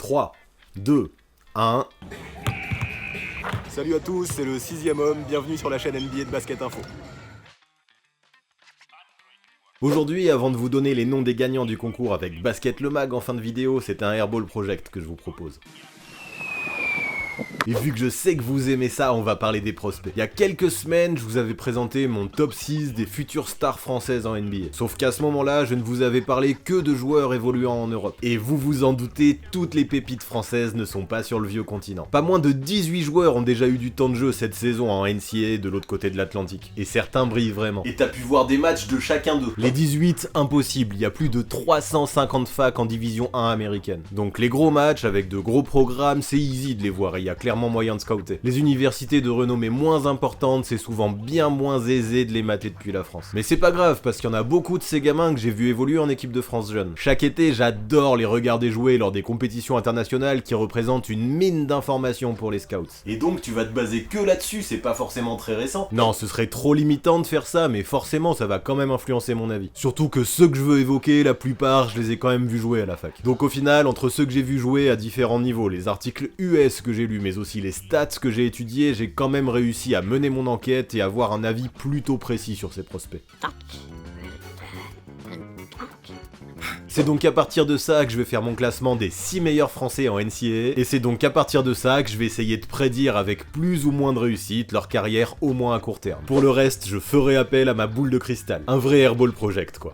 3, 2, 1... Salut à tous, c'est le 6ème homme, bienvenue sur la chaîne NBA de Basket Info. Aujourd'hui, avant de vous donner les noms des gagnants du concours avec Basket le Mag en fin de vidéo, c'est un Airball Project que je vous propose. Et vu que je sais que vous aimez ça, on va parler des prospects. Il y a quelques semaines, je vous avais présenté mon top 6 des futures stars françaises en NBA. Sauf qu'à ce moment-là, je ne vous avais parlé que de joueurs évoluant en Europe. Et vous vous en doutez, toutes les pépites françaises ne sont pas sur le vieux continent. Pas moins de 18 joueurs ont déjà eu du temps de jeu cette saison en NCAA de l'autre côté de l'Atlantique. Et certains brillent vraiment. Et t'as pu voir des matchs de chacun d'eux. Les 18, impossible, il y a plus de 350 facs en division 1 américaine. Donc les gros matchs avec de gros programmes, c'est easy de les voir et il y a clairement moyen de scouter. Les universités de renommée moins importantes, c'est souvent bien moins aisé de les mater depuis la France. Mais c'est pas grave, parce qu'il y en a beaucoup de ces gamins que j'ai vu évoluer en équipe de France jeune. Chaque été, j'adore les regarder jouer lors des compétitions internationales qui représentent une mine d'informations pour les scouts. Et donc tu vas te baser que là-dessus, c'est pas forcément très récent. Non, ce serait trop limitant de faire ça, mais forcément ça va quand même influencer mon avis. Surtout que ceux que je veux évoquer, la plupart, je les ai quand même vus jouer à la fac. Donc au final, entre ceux que j'ai vus jouer à différents niveaux, les articles US que j'ai lus, mais aussi les stats que j'ai étudiés, j'ai quand même réussi à mener mon enquête et avoir un avis plutôt précis sur ces prospects. C'est donc à partir de ça que je vais faire mon classement des 6 meilleurs français en NCAA, et c'est donc à partir de ça que je vais essayer de prédire avec plus ou moins de réussite leur carrière au moins à court terme. Pour le reste, je ferai appel à ma boule de cristal. Un vrai Airball Project quoi.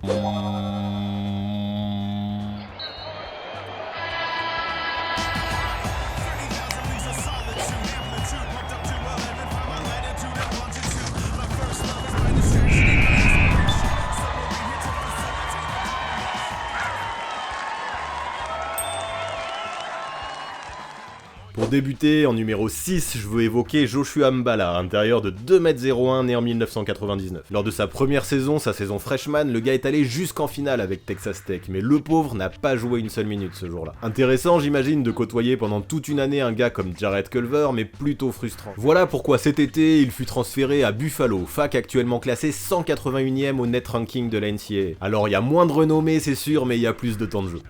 Pour débuter, en numéro 6, je veux évoquer Joshua Mballa, intérieur de 2m01 né en 1999. Lors de sa première saison, sa saison freshman, le gars est allé jusqu'en finale avec Texas Tech, mais le pauvre n'a pas joué une seule minute ce jour-là. Intéressant, j'imagine, de côtoyer pendant toute une année un gars comme Jarrett Culver, mais plutôt frustrant. Voilà pourquoi cet été, il fut transféré à Buffalo, fac actuellement classé 181ème au net ranking de la NCAA. Alors il y a moins de renommée, c'est sûr, mais il y a plus de temps de jeu.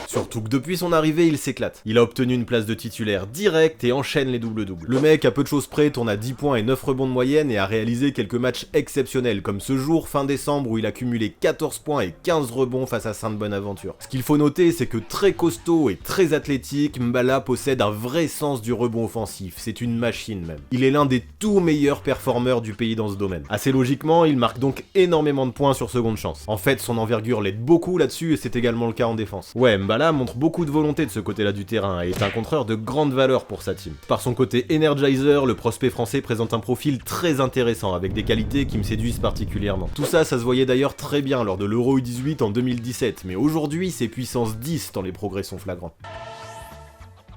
Surtout que depuis son arrivée, il s'éclate. Il a obtenu une place de titulaire direct et enchaîne les doubles-doubles. Le mec, à peu de choses près, tourne à 10 points et 9 rebonds de moyenne et a réalisé quelques matchs exceptionnels, comme ce jour fin décembre où il a cumulé 14 points et 15 rebonds face à Sainte-Bonaventure. Ce qu'il faut noter, c'est que très costaud et très athlétique, Mballa possède un vrai sens du rebond offensif, c'est une machine même. Il est l'un des tout meilleurs performeurs du pays dans ce domaine. Assez logiquement, il marque donc énormément de points sur seconde chance. En fait, son envergure l'aide beaucoup là-dessus et c'est également le cas en défense. Ouais, Mballa montre beaucoup de volonté de ce côté-là du terrain et est un contreur de grande valeur pour sa team. Par son côté energizer, le prospect français présente un profil très intéressant avec des qualités qui me séduisent particulièrement. Tout ça, ça se voyait d'ailleurs très bien lors de l'Euro U18 en 2017, mais aujourd'hui c'est puissance 10 tant les progrès sont flagrants.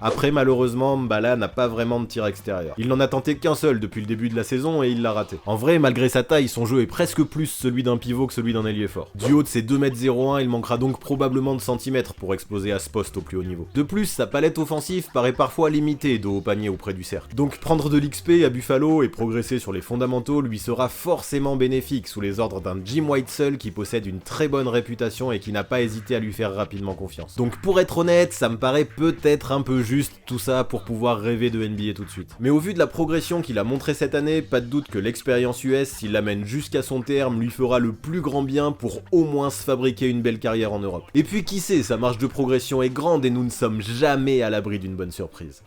Après, malheureusement, Mballa n'a pas vraiment de tir extérieur. Il n'en a tenté qu'un seul depuis le début de la saison et il l'a raté. En vrai, malgré sa taille, son jeu est presque plus celui d'un pivot que celui d'un ailier fort. Du haut de ses 2m01, il manquera donc probablement de centimètres pour exploser à ce poste au plus haut niveau. De plus, sa palette offensive paraît parfois limitée de haut panier auprès du cercle. Donc prendre de l'XP à Buffalo et progresser sur les fondamentaux lui sera forcément bénéfique sous les ordres d'un Jim Whitesell qui possède une très bonne réputation et qui n'a pas hésité à lui faire rapidement confiance. Donc pour être honnête, ça me paraît peut-être un peu juste tout ça pour pouvoir rêver de NBA tout de suite. Mais au vu de la progression qu'il a montré cette année, pas de doute que l'expérience US, s'il l'amène jusqu'à son terme, lui fera le plus grand bien pour au moins se fabriquer une belle carrière en Europe. Et puis qui sait, sa marge de progression est grande et nous ne sommes jamais à l'abri d'une bonne surprise.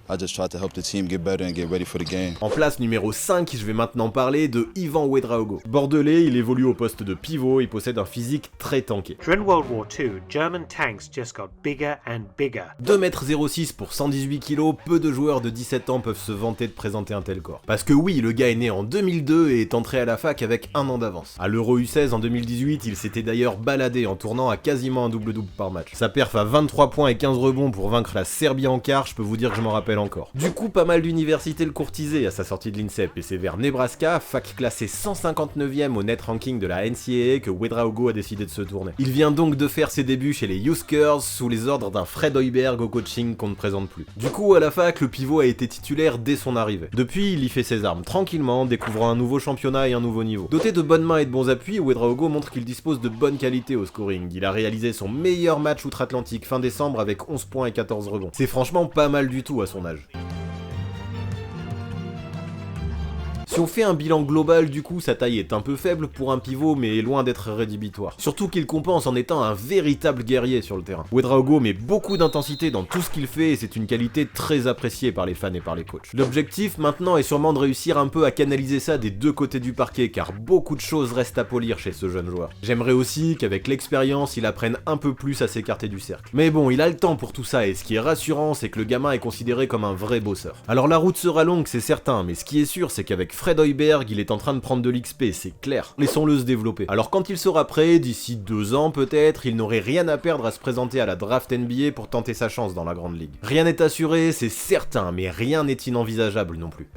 En place numéro 5, je vais maintenant parler de Ivan Ouedraogo. Bordelais, il évolue au poste de pivot, il possède un physique très tanké. During World War II, German tanks just got bigger and bigger. 2m06 pour 118 kg, peu de joueurs de 17 ans peuvent se vanter de présenter un tel corps. Parce que oui, le gars est né en 2002 et est entré à la fac avec un an d'avance. À l'Euro U16 en 2018, il s'était d'ailleurs baladé en tournant à quasiment un double-double par match. Sa perf à 23 points et 15 rebonds pour vaincre la Serbie en quart, je peux vous dire que je m'en rappelle encore. Du coup, pas mal d'universités le courtisaient à sa sortie de l'INSEP et c'est vers Nebraska, fac classé 159ème au net ranking de la NCAA, que Ouedraogo a décidé de se tourner. Il vient donc de faire ses débuts chez les Huskers sous les ordres d'un Fred Hoiberg au coaching qu'on ne présente plus. plus. Du coup, à la fac, le pivot a été titulaire dès son arrivée. Depuis, il y fait ses armes tranquillement, découvrant un nouveau championnat et un nouveau niveau. Doté de bonnes mains et de bons appuis, Ouedraogo montre qu'il dispose de bonnes qualités au scoring. Il a réalisé son meilleur match outre-Atlantique fin décembre avec 11 points et 14 rebonds. C'est franchement pas mal du tout à son âge. Si on fait un bilan global, du coup, sa taille est un peu faible pour un pivot, mais est loin d'être rédhibitoire. Surtout qu'il compense en étant un véritable guerrier sur le terrain. Ouedraogo met beaucoup d'intensité dans tout ce qu'il fait et c'est une qualité très appréciée par les fans et par les coachs. L'objectif maintenant est sûrement de réussir un peu à canaliser ça des deux côtés du parquet, car beaucoup de choses restent à polir chez ce jeune joueur. J'aimerais aussi qu'avec l'expérience, il apprenne un peu plus à s'écarter du cercle. Mais bon, il a le temps pour tout ça et ce qui est rassurant, c'est que le gamin est considéré comme un vrai bosseur. Alors la route sera longue, c'est certain, mais ce qui est sûr, c'est qu'avec Fred Hoiberg, il est en train de prendre de l'XP, c'est clair. Laissons-le se développer. Alors quand il sera prêt, d'ici 2 ans peut-être, il n'aurait rien à perdre à se présenter à la draft NBA pour tenter sa chance dans la grande ligue. Rien n'est assuré, c'est certain, mais rien n'est inenvisageable non plus.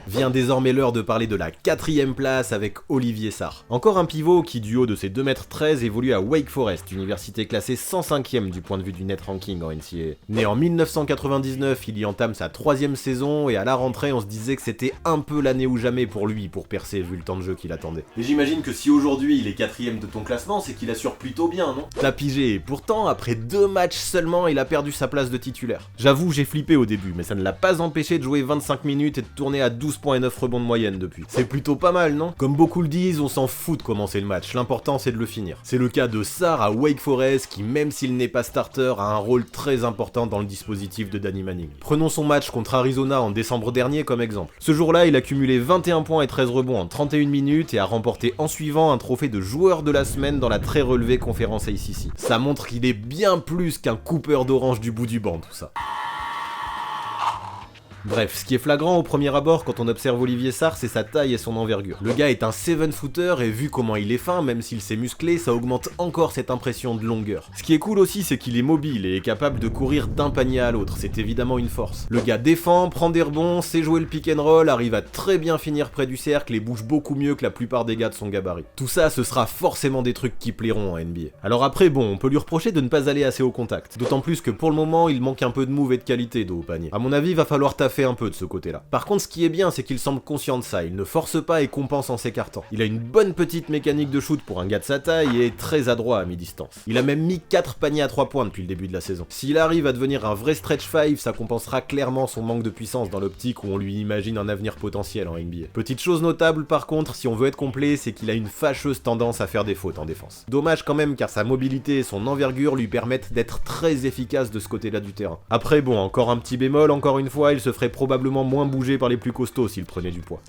Vient désormais l'heure de parler de la 4ème place avec Olivier Sarr. Encore un pivot qui, du haut de ses 2m13, évolue à Wake Forest, université classée 105ème du point de vue du net ranking en NCAA. Né en 1999, il y entame sa 3ème saison et à la rentrée on se disait que c'était un peu l'année ou jamais pour lui pour percer vu le temps de jeu qu'il attendait. Et j'imagine que si aujourd'hui il est 4ème de ton classement, c'est qu'il assure plutôt bien, non? T'as pigé, et pourtant après 2 matchs seulement il a perdu sa place de titulaire. J'avoue j'ai flippé au début, mais ça ne l'a pas empêché de jouer 25 minutes et de tourner à 12 points et 9 rebonds de moyenne depuis. C'est plutôt pas mal, non? Comme beaucoup le disent, on s'en fout de commencer le match, l'important c'est de le finir. C'est le cas de Sarr à Wake Forest qui, même s'il n'est pas starter, a un rôle très important dans le dispositif de Danny Manning. Prenons son match contre Arizona en décembre dernier comme exemple. Ce jour-là, il a cumulé 21 points et 13 rebonds en 31 minutes et a remporté en suivant un trophée de joueur de la semaine dans la très relevée conférence ACC. Ça montre qu'il est bien plus qu'un coupeur d'orange du bout du banc, tout ça. Bref, ce qui est flagrant au premier abord quand on observe Olivier Sarr, c'est sa taille et son envergure. Le gars est un 7-footer et vu comment il est fin, même s'il s'est musclé, ça augmente encore cette impression de longueur. Ce qui est cool aussi, c'est qu'il est mobile et est capable de courir d'un panier à l'autre, c'est évidemment une force. Le gars défend, prend des rebonds, sait jouer le pick and roll, arrive à très bien finir près du cercle et bouge beaucoup mieux que la plupart des gars de son gabarit. Tout ça, ce sera forcément des trucs qui plairont en NBA. Alors après, bon, on peut lui reprocher de ne pas aller assez au contact. D'autant plus que pour le moment, il manque un peu de move et de qualité de haut panier. À mon avis, il va falloir taffer un peu de ce côté-là. Par contre, ce qui est bien, c'est qu'il semble conscient de ça, il ne force pas et compense en s'écartant. Il a une bonne petite mécanique de shoot pour un gars de sa taille et est très adroit à mi-distance. Il a même mis 4 paniers à 3 points depuis le début de la saison. S'il arrive à devenir un vrai stretch 5, ça compensera clairement son manque de puissance dans l'optique où on lui imagine un avenir potentiel en NBA. Petite chose notable par contre, si on veut être complet, c'est qu'il a une fâcheuse tendance à faire des fautes en défense. Dommage quand même car sa mobilité et son envergure lui permettent d'être très efficace de ce côté-là du terrain. Après bon, encore un petit bémol, encore une fois, il se ferait probablement moins bouger par les plus costauds s'il prenait du poids.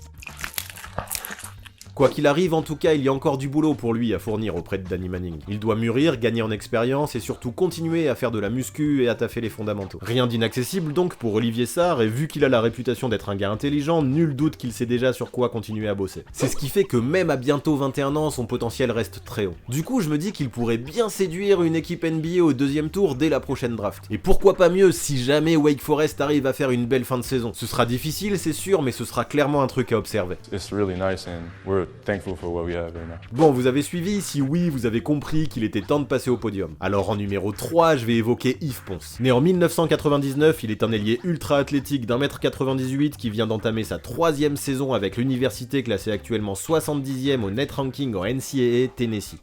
Quoi qu'il arrive, en tout cas, il y a encore du boulot pour lui à fournir auprès de Danny Manning. Il doit mûrir, gagner en expérience et surtout continuer à faire de la muscu et à taffer les fondamentaux. Rien d'inaccessible donc pour Olivier Sarr, et vu qu'il a la réputation d'être un gars intelligent, nul doute qu'il sait déjà sur quoi continuer à bosser. C'est ce qui fait que même à bientôt 21 ans, son potentiel reste très haut. Du coup, je me dis qu'il pourrait bien séduire une équipe NBA au 2e tour dès la prochaine draft. Et pourquoi pas mieux si jamais Wake Forest arrive à faire une belle fin de saison. Ce sera difficile, c'est sûr, mais ce sera clairement un truc à observer. It's really nice and we're thankful for what we have right now. Bon, vous avez suivi? Si oui, vous avez compris qu'il était temps de passer au podium. Alors en numéro 3, je vais évoquer Yves Pons. Né en 1999, il est un ailier ultra athlétique d'1m98 qui vient d'entamer sa 3e saison avec l'université classée actuellement 70e au net ranking en NCAA Tennessee.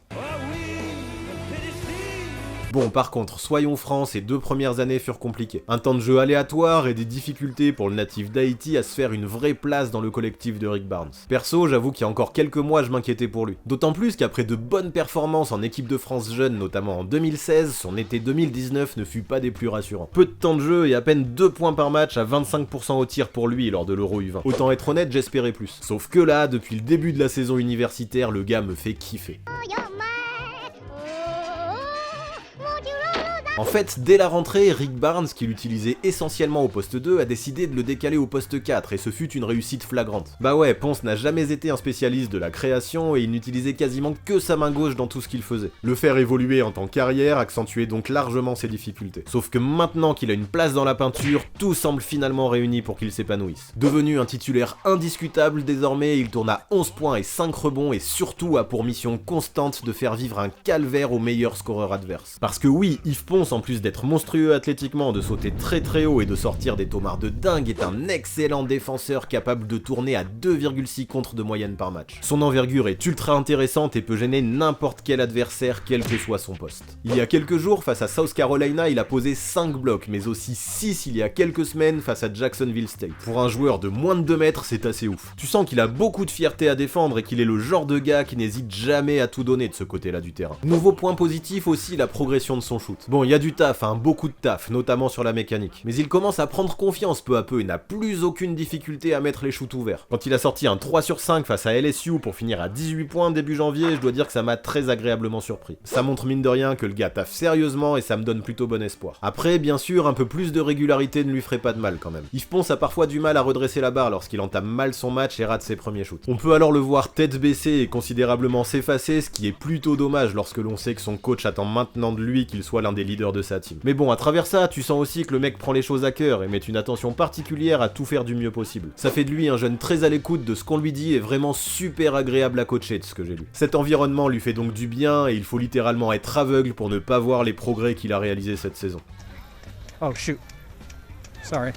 Bon, par contre, soyons francs, ces 2 premières années furent compliquées. Un temps de jeu aléatoire et des difficultés pour le natif d'Haïti à se faire une vraie place dans le collectif de Rick Barnes. Perso, j'avoue qu'il y a encore quelques mois, je m'inquiétais pour lui. D'autant plus qu'après de bonnes performances en équipe de France jeune, notamment en 2016, son été 2019 ne fut pas des plus rassurants. Peu de temps de jeu et à peine 2 points par match à 25% au tir pour lui lors de l'Euro U20. Autant être honnête, j'espérais plus. Sauf que là, depuis le début de la saison universitaire, le gars me fait kiffer. En fait, dès la rentrée, Rick Barnes, qui l'utilisait essentiellement au poste 2, a décidé de le décaler au poste 4, et ce fut une réussite flagrante. Bah ouais, Ponce n'a jamais été un spécialiste de la création, et il n'utilisait quasiment que sa main gauche dans tout ce qu'il faisait. Le faire évoluer en tant qu'arrière accentuait donc largement ses difficultés. Sauf que maintenant qu'il a une place dans la peinture, tout semble finalement réuni pour qu'il s'épanouisse. Devenu un titulaire indiscutable désormais, il tourne à 11 points et 5 rebonds, et surtout a pour mission constante de faire vivre un calvaire aux meilleurs scoreurs adverses. Parce que oui, Yves Ponce Ponce, en plus d'être monstrueux athlétiquement, de sauter très très haut et de sortir des tomards de dingue, est un excellent défenseur capable de tourner à 2,6 contres de moyenne par match. Son envergure est ultra intéressante et peut gêner n'importe quel adversaire, quel que soit son poste. Il y a quelques jours, face à South Carolina, il a posé 5 blocs, mais aussi 6 il y a quelques semaines face à Jacksonville State. Pour un joueur de moins de 2 mètres, c'est assez ouf. Tu sens qu'il a beaucoup de fierté à défendre et qu'il est le genre de gars qui n'hésite jamais à tout donner de ce côté-là du terrain. Nouveau point positif aussi, la progression de son shoot. Bon, il y a du taf, beaucoup de taf, notamment sur la mécanique. Mais il commence à prendre confiance peu à peu et n'a plus aucune difficulté à mettre les shoots ouverts. Quand il a sorti un 3 sur 5 face à LSU pour finir à 18 points début janvier, je dois dire que ça m'a très agréablement surpris. Ça montre mine de rien que le gars taffe sérieusement et ça me donne plutôt bon espoir. Après, bien sûr, un peu plus de régularité ne lui ferait pas de mal quand même. Yves Ponce a parfois du mal à redresser la barre lorsqu'il entame mal son match et rate ses premiers shoots. On peut alors le voir tête baissée et considérablement s'effacer, ce qui est plutôt dommage lorsque l'on sait que son coach attend maintenant de lui qu'il soit l'un des leaders de sa team. Mais bon, à travers ça, tu sens aussi que le mec prend les choses à cœur et met une attention particulière à tout faire du mieux possible. Ça fait de lui un jeune très à l'écoute de ce qu'on lui dit et vraiment super agréable à coacher de ce que j'ai lu. Cet environnement lui fait donc du bien et il faut littéralement être aveugle pour ne pas voir les progrès qu'il a réalisés cette saison. Oh shoot. Sorry.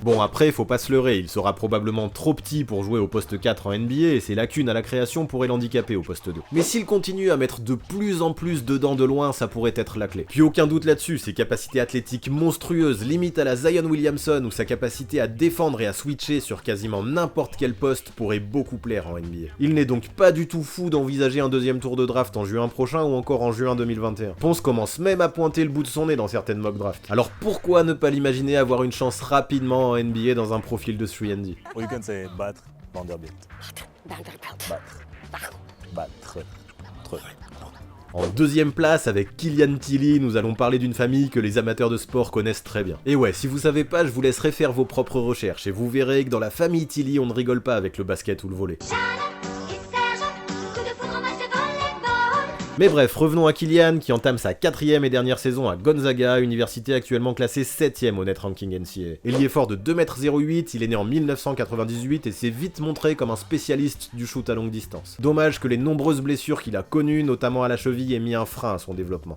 Bon, après, faut pas se leurrer, il sera probablement trop petit pour jouer au poste 4 en NBA et ses lacunes à la création pourraient l'handicaper au poste 2. Mais s'il continue à mettre de plus en plus dedans de loin, ça pourrait être la clé. Puis aucun doute là-dessus, ses capacités athlétiques monstrueuses, limite à la Zion Williamson, ou sa capacité à défendre et à switcher sur quasiment n'importe quel poste pourrait beaucoup plaire en NBA. Il n'est donc pas du tout fou d'envisager un deuxième tour de draft en juin prochain ou encore en juin 2021. Ponce commence même à pointer le bout de son nez dans certaines mock drafts. Alors pourquoi ne pas l'imaginer avoir une chance rapidement en NBA dans un profil de 3&D. Or you can say battre Vanderbilt. Battre. En deuxième place, avec Killian Tilly, nous allons parler d'une famille que les amateurs de sport connaissent très bien. Et ouais, si vous savez pas, je vous laisserai faire vos propres recherches et vous verrez que dans la famille Tilly, on ne rigole pas avec le basket ou le volley. Mais bref, revenons à Killian qui entame sa 4e et dernière saison à Gonzaga, université actuellement classée 7e au net ranking NCAA. Ailier fort de 2m08, il est né en 1998 et s'est vite montré comme un spécialiste du shoot à longue distance. Dommage que les nombreuses blessures qu'il a connues, notamment à la cheville, aient mis un frein à son développement.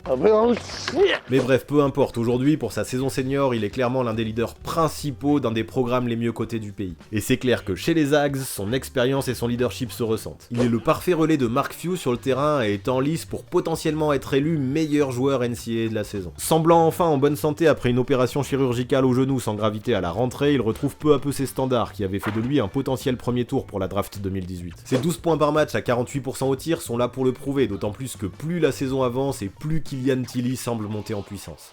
Mais bref, peu importe, aujourd'hui, pour sa saison senior, il est clairement l'un des leaders principaux d'un des programmes les mieux cotés du pays. Et c'est clair que chez les Zags, son expérience et son leadership se ressentent. Il est le parfait relais de Mark Few sur le terrain et est en lice pour potentiellement être élu meilleur joueur NCAA de la saison. Semblant enfin en bonne santé après une opération chirurgicale au genou sans gravité à la rentrée, il retrouve peu à peu ses standards qui avaient fait de lui un potentiel premier tour pour la draft 2018. Ses 12 points par match à 48% au tir sont là pour le prouver, d'autant plus que plus la saison avance et plus Killian Tilly semble monter en puissance.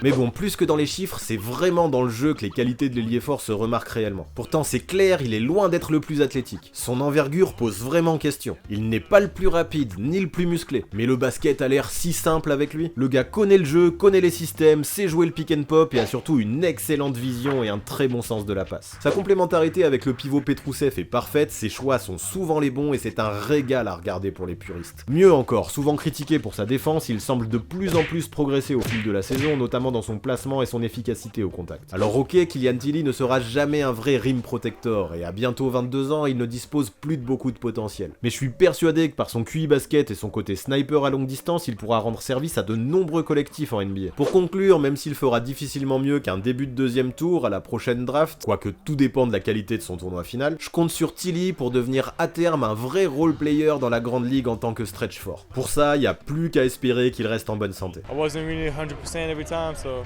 Mais bon, plus que dans les chiffres, c'est vraiment dans le jeu que les qualités de l'ailier fort se remarquent réellement. Pourtant, c'est clair, il est loin d'être le plus athlétique. Son envergure pose vraiment question. Il n'est pas le plus rapide, ni le plus musclé. Mais le basket a l'air si simple avec lui. Le gars connaît le jeu, connaît les systèmes, sait jouer le pick and pop et a surtout une excellente vision et un très bon sens de la passe. Sa complémentarité avec le pivot Petrousev est parfaite, ses choix sont souvent les bons et c'est un régal à regarder pour les puristes. Mieux encore, souvent critiqué pour sa défense, il semble de plus en plus progresser au fil de la saison, notamment dans son placement et son efficacité au contact. Alors ok, Killian Tilly ne sera jamais un vrai rim protector, et à bientôt 22 ans, il ne dispose plus de beaucoup de potentiel. Mais je suis persuadé que par son QI basket et son côté sniper à longue distance, il pourra rendre service à de nombreux collectifs en NBA. Pour conclure, même s'il fera difficilement mieux qu'un début de deuxième tour à la prochaine draft, quoique tout dépend de la qualité de son tournoi final, je compte sur Tilly pour devenir à terme un vrai role player dans la grande ligue en tant que stretch four. Pour ça, il n'y a plus qu'à espérer qu'il reste en bonne santé. I wasn't really 100% every time, so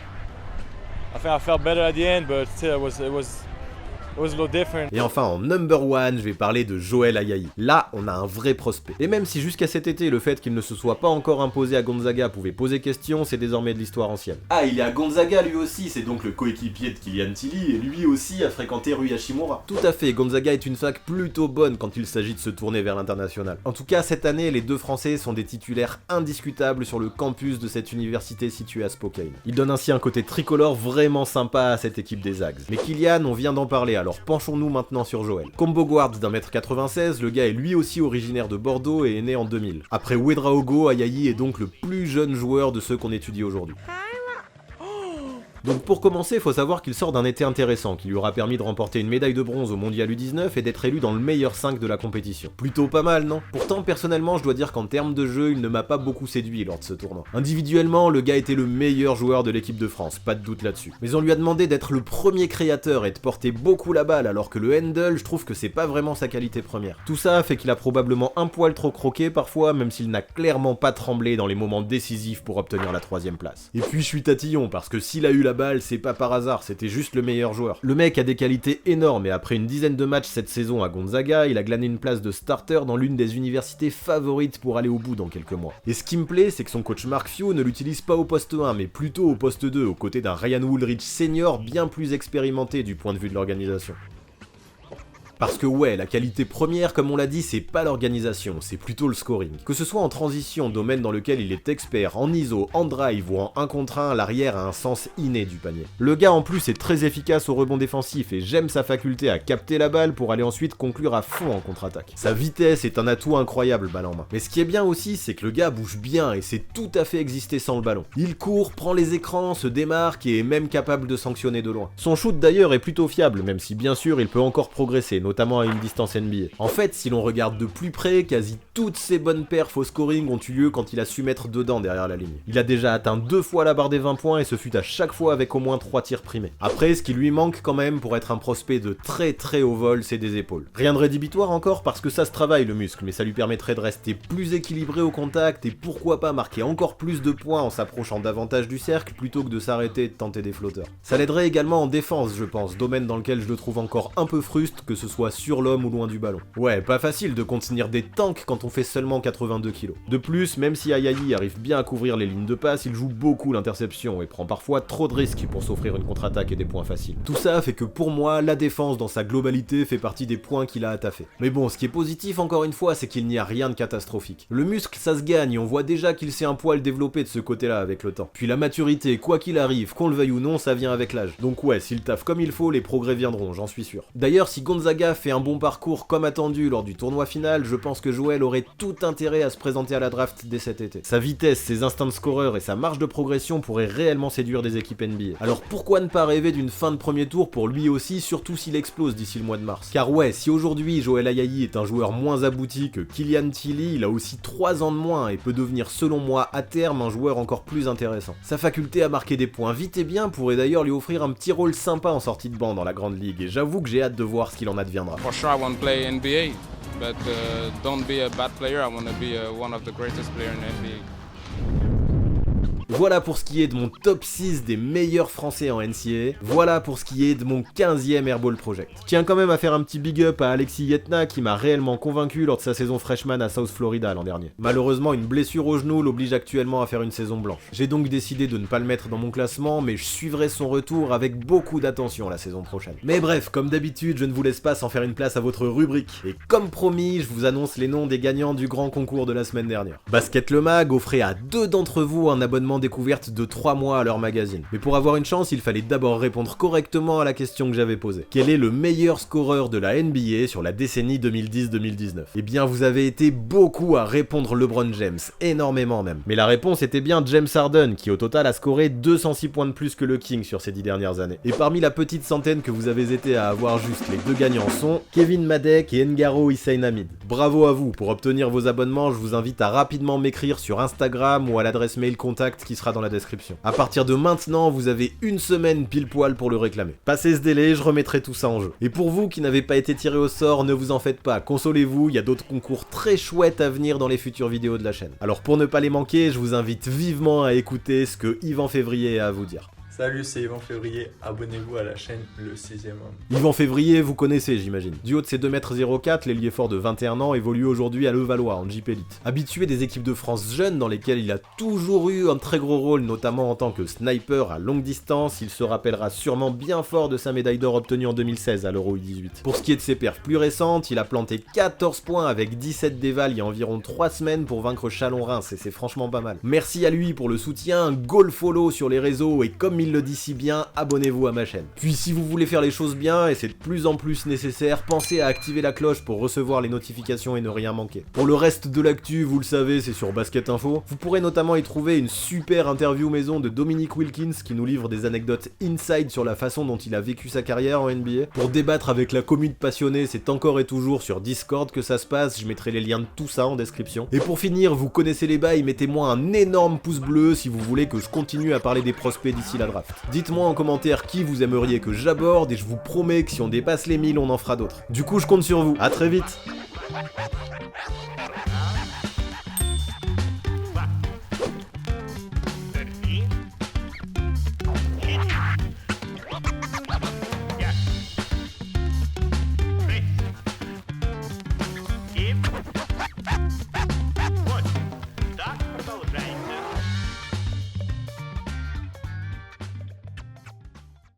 I think I felt better at the end, but still it was a little different. Et enfin, en number one, je vais parler de Joel Ayayi. Là, on a un vrai prospect. Et même si jusqu'à cet été, le fait qu'il ne se soit pas encore imposé à Gonzaga pouvait poser question, c'est désormais de l'histoire ancienne. Ah, il est à Gonzaga lui aussi, c'est donc le coéquipier de Killian Tilly, et lui aussi a fréquenté Rui Hachimura. Tout à fait, Gonzaga est une fac plutôt bonne quand il s'agit de se tourner vers l'international. En tout cas, cette année, les deux Français sont des titulaires indiscutables sur le campus de cette université située à Spokane. Ils donnent ainsi un côté tricolore vraiment sympa à cette équipe des Zags. Mais Killian, on vient d'en parler, alors penchons-nous maintenant sur Joel. Combo guard d'1m96, le gars est lui aussi originaire de Bordeaux et est né en 2000. Après Ouedraogo, Ayayi est donc le plus jeune joueur de ceux qu'on étudie aujourd'hui. Donc pour commencer, faut savoir qu'il sort d'un été intéressant, qui lui aura permis de remporter une médaille de bronze au Mondial U19 et d'être élu dans le meilleur 5 de la compétition. Plutôt pas mal, non? Pourtant, personnellement, je dois dire qu'en termes de jeu, il ne m'a pas beaucoup séduit lors de ce tournoi. Individuellement, le gars était le meilleur joueur de l'équipe de France, pas de doute là-dessus. Mais on lui a demandé d'être le premier créateur et de porter beaucoup la balle, alors que le handle, je trouve que c'est pas vraiment sa qualité première. Tout ça fait qu'il a probablement un poil trop croqué parfois, même s'il n'a clairement pas tremblé dans les moments décisifs pour obtenir la 3ème place. Et puis je suis tatillon, parce que s'il a eu la balle, c'est pas par hasard, c'était juste le meilleur joueur. Le mec a des qualités énormes et après une dizaine de matchs cette saison à Gonzaga, il a glané une place de starter dans l'une des universités favorites pour aller au bout dans quelques mois. Et ce qui me plaît, c'est que son coach Mark Few ne l'utilise pas au poste 1, mais plutôt au poste 2, aux côtés d'un Ryan Woolridge senior bien plus expérimenté du point de vue de l'organisation. Parce que ouais, la qualité première, comme on l'a dit, c'est pas l'organisation, c'est plutôt le scoring. Que ce soit en transition, domaine dans lequel il est expert, en ISO, en drive ou en 1 contre 1, l'arrière a un sens inné du panier. Le gars en plus est très efficace au rebond défensif et j'aime sa faculté à capter la balle pour aller ensuite conclure à fond en contre-attaque. Sa vitesse est un atout incroyable balle en main. Mais ce qui est bien aussi, c'est que le gars bouge bien et sait tout à fait exister sans le ballon. Il court, prend les écrans, se démarque et est même capable de sanctionner de loin. Son shoot d'ailleurs est plutôt fiable, même si bien sûr il peut encore progresser, notamment à une distance NBA. En fait, si l'on regarde de plus près, quasi toutes ses bonnes perfs au scoring ont eu lieu quand il a su mettre dedans derrière la ligne. Il a déjà atteint 2 fois la barre des 20 points et ce fut à chaque fois avec au moins 3 tirs primés. Après, ce qui lui manque quand même pour être un prospect de très haut vol, c'est des épaules. Rien de rédhibitoire encore parce que ça se travaille le muscle, mais ça lui permettrait de rester plus équilibré au contact et pourquoi pas marquer encore plus de points en s'approchant davantage du cercle plutôt que de s'arrêter et de tenter des flotteurs. Ça l'aiderait également en défense, je pense, domaine dans lequel je le trouve encore un peu fruste, que ce soit sur l'homme ou loin du ballon. Ouais, pas facile de contenir des tanks quand on fait seulement 82 kg. De plus, même si Ayayi arrive bien à couvrir les lignes de passe, il joue beaucoup l'interception et prend parfois trop de risques pour s'offrir une contre-attaque et des points faciles. Tout ça fait que pour moi, la défense dans sa globalité fait partie des points qu'il a à taffer. Mais bon, ce qui est positif encore une fois, c'est qu'il n'y a rien de catastrophique. Le muscle, ça se gagne et on voit déjà qu'il s'est un poil développé de ce côté-là avec le temps. Puis la maturité, quoi qu'il arrive, qu'on le veuille ou non, ça vient avec l'âge. Donc ouais, s'il taffe comme il faut, les progrès viendront, j'en suis sûr. D'ailleurs, si Gonzaga fait un bon parcours comme attendu lors du tournoi final, je pense que Joel aurait tout intérêt à se présenter à la draft dès cet été. Sa vitesse, ses instincts de scoreur et sa marge de progression pourraient réellement séduire des équipes NBA. Alors pourquoi ne pas rêver d'une fin de premier tour pour lui aussi, surtout s'il explose d'ici le mois de mars. Car ouais, si aujourd'hui Joel Ayayi est un joueur moins abouti que Kylian Tilly, il a aussi 3 ans de moins et peut devenir selon moi à terme un joueur encore plus intéressant. Sa faculté à marquer des points vite et bien pourrait d'ailleurs lui offrir un petit rôle sympa en sortie de banc dans la grande ligue et j'avoue que j'ai hâte de voir ce qu'il en adviendra. For sure, I want to play NBA, but don't be a bad player. I want to be one of the greatest players in NBA. Voilà pour ce qui est de mon top 6 des meilleurs français en NCAA, voilà pour ce qui est de mon 15e Airball Project. Je tiens quand même à faire un petit big up à Alexis Yetna qui m'a réellement convaincu lors de sa saison freshman à South Florida l'an dernier. Malheureusement, une blessure au genou l'oblige actuellement à faire une saison blanche. J'ai donc décidé de ne pas le mettre dans mon classement, mais je suivrai son retour avec beaucoup d'attention la saison prochaine. Mais bref, comme d'habitude, je ne vous laisse pas sans faire une place à votre rubrique. Et comme promis, je vous annonce les noms des gagnants du grand concours de la semaine dernière. Basket Le Mag offrait à 2 d'entre vous un abonnement découverte de 3 mois à leur magazine. Mais pour avoir une chance, il fallait d'abord répondre correctement à la question que j'avais posée. Quel est le meilleur scoreur de la NBA sur la décennie 2010-2019 ? Eh bien, vous avez été beaucoup à répondre LeBron James, énormément même. Mais la réponse était bien James Harden, qui au total a scoré 206 points de plus que le King sur ces 10 dernières années. Et parmi la petite centaine que vous avez été à avoir juste, les 2 gagnants sont Kevin Madec et Ngaro Hussein Hamid. Bravo à vous. Pour obtenir vos abonnements, je vous invite à rapidement m'écrire sur Instagram ou à l'adresse mail contact qui sera dans la description. À partir de maintenant, vous avez une semaine pile poil pour le réclamer. Passez ce délai, je remettrai tout ça en jeu. Et pour vous qui n'avez pas été tiré au sort, ne vous en faites pas, consolez-vous, il y a d'autres concours très chouettes à venir dans les futures vidéos de la chaîne. Alors pour ne pas les manquer, je vous invite vivement à écouter ce que Yvan Février a à vous dire. Salut, c'est Yvan Février, abonnez-vous à la chaîne Le 6ème Homme. Yvan Février, vous connaissez j'imagine. Du haut de ses 2m04, l'ailier fort de 21 ans évolue aujourd'hui à Levallois en Jeep Elite. Habitué des équipes de France jeunes dans lesquelles il a toujours eu un très gros rôle, notamment en tant que sniper à longue distance, il se rappellera sûrement bien fort de sa médaille d'or obtenue en 2016 à l'Euro U18. Pour ce qui est de ses perfs plus récentes, il a planté 14 points avec 17 dévals il y a environ 3 semaines pour vaincre Chalon-Reims et c'est franchement pas mal. Merci à lui pour le soutien, go le follow sur les réseaux et comme il il le dit si bien, abonnez-vous à ma chaîne. Puis si vous voulez faire les choses bien, et c'est de plus en plus nécessaire, pensez à activer la cloche pour recevoir les notifications et ne rien manquer. Pour le reste de l'actu, vous le savez, c'est sur Basket Info. Vous pourrez notamment y trouver une super interview maison de Dominique Wilkins qui nous livre des anecdotes inside sur la façon dont il a vécu sa carrière en NBA. Pour débattre avec la commune passionnée, c'est encore et toujours sur Discord que ça se passe, je mettrai les liens de tout ça en description. Et pour finir, vous connaissez les bails, mettez-moi un énorme pouce bleu si vous voulez que je continue à parler des prospects d'ici la draft. Dites-moi en commentaire qui vous aimeriez que j'aborde et je vous promets que si on dépasse les 1000, on en fera d'autres. Du coup, je compte sur vous. À très vite.